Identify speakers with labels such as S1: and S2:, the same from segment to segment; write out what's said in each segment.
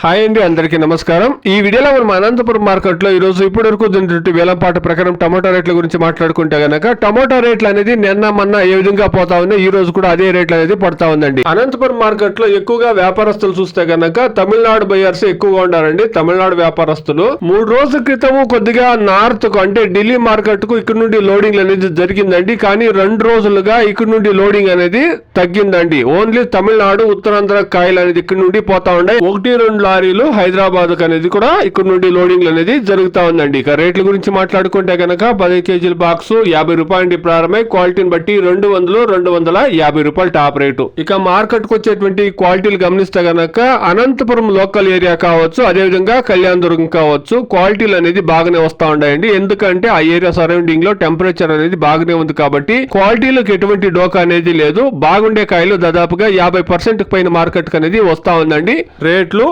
S1: Hi అండి, అందరికీ నమస్కారం. ఈ వీడియోలో మనం అనంతపురం మార్కెట్ లో ఈ రోజు ఇప్పటి వరకు వేలంపాట ప్రకారం టమాటా రేట్ల గురించి మాట్లాడుకుంటే గనక టమాటా రేట్లు అనేది నిన్న మొన్న ఏ విధంగా పోతా ఉంది, ఈ రోజు కూడా అదే రేట్లు అనేది పడతా ఉందండి. అనంతపురం మార్కెట్ లో ఎక్కువగా వ్యాపారస్తులు చూస్తే గనక తమిళనాడు బయర్స్ ఎక్కువగా ఉండారండి. తమిళనాడు వ్యాపారస్తులు 3 రోజుల క్రితం కొద్దిగా నార్త్ కు అంటే ఢిల్లీ మార్కెట్ కు ఇక్కడ నుండి లోడింగ్ అనేది జరిగిందండి. కానీ 2 రోజులుగా ఇక్కడ నుండి లోడింగ్ అనేది తగ్గిందండి. ఓన్లీ తమిళనాడు ఉత్తరాంధ్ర కాయలు అనేది ఇక్కడ నుండి పోతా ఉన్నాయి. 1-2 లారీలు హైదరాబాద్ అనేది కూడా ఇక్కడ నుండి లోడింగ్ అనేది జరుగుతా ఉందండి. ఇక రేట్ల గురించి మాట్లాడుకుంటే కనుక 10 కేజీల బాక్స్ 50 రూపాయలు ప్రారంభమై క్వాలిటీని బట్టి 200-250 రూపాయలు టాప్ రేటు. ఇక మార్కెట్ కు వచ్చేటువంటి క్వాలిటీలు గమనిస్తే గనక అనంతపురం లోకల్ ఏరియా కావచ్చు, అదే విధంగా కళ్యాణదుర్గం కావచ్చు, క్వాలిటీలు అనేది బాగానే వస్తా ఉన్నాయండి. ఎందుకంటే ఆ ఏరియా సరౌండింగ్ లో టెంపరేచర్ అనేది బాగానే ఉంది కాబట్టి క్వాలిటీలకు ఎటువంటి డోకా అనేది లేదు. బాగుండే కాయలు దాదాపుగా 50% పైన మార్కెట్ అనేది వస్తా ఉందండి. రేట్లు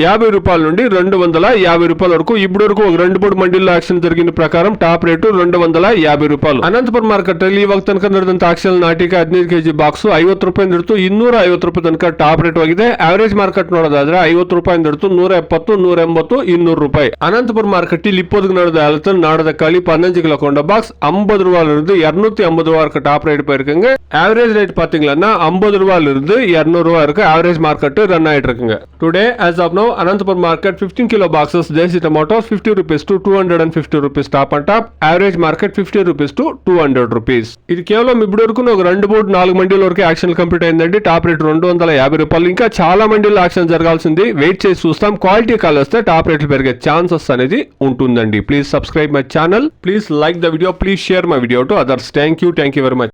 S1: 50 రూపాయల నుండి 250 రూపాయల వరకు ఇప్పుడు వరకు 2-3 మండీల్లో యాక్షన్ జరిగిన ప్రకారం టాప్ ರೇಟು 250 ರೂಪಾಯಿ. ಅನಂತಪುರ ಮಾರ್ಕೆಟ್ ಅಲ್ಲಿ ಇವಾಗ ತನಕ ನಡೆದಂತ ಆಕ್ಷನ್ ನಾಟಿಕ 15 ಕೆಜಿ ಬಾಕ್ಸ್ 50 ರೂಪಾಯಿ ಹಿಡಿದು 250 ರೂಪಾಯಿ ತನಕ ಟಾಪ್ ರೇಟ್ ಆಗಿದೆ. ಆವರೇಜ್ ಮಾರ್ಕೆಟ್ ನೋಡೋದಾದ್ರೆ 50 ರೂಪಾಯಿ ಹಿಡಿದು 170, 180, 200 ರೂಪಾಯಿ. ಅನಂತಪುರ ಮಾರ್ಕೆಟ್ ಇಲ್ಲಿ 20 நடந்த நாடதக்காளி 15 கிலோ கொண்ட பாக்ஸ் 50 ரூபாயில இருந்து 250 ரூபாய் வரைக்கும் டாப் ரேட் போயிருக்குங்க. ஆவரேஜ் ரேட் பாத்தீங்கன்னா 50 ரூபாயில இருந்து 200 ரூபாய் வரைக்கும் ஆவரேஜ் மார்க்கெட் ரன் ஆயிட்டு இருக்குங்க. Today as of now Anantapur market 15 kilo boxes desi tomatoes 50 rupees to 250 rupees top and top. Average market 50 rupees to 200 rupees. ఇది కేవలం ఇప్పుడు వరకు ఒక 2-3-4 మండీల వరకు యాక్షన్ కంప్లీట్ అయిందండి. టాప్ రేట్ 250 రూపాయలు. ఇంకా చాలా మండీల్లో యాక్షన్ జరగాల్సింది. వెయిట్ చేసి చూస్తాం. క్వాలిటీ కాల్ వస్తే టాప్ రేట్లు పెరిగే ఛాన్సెస్ అనేది ఉంటుందండి. Please subscribe my channel. Please like the video. Please share my video to others. Thank you very much.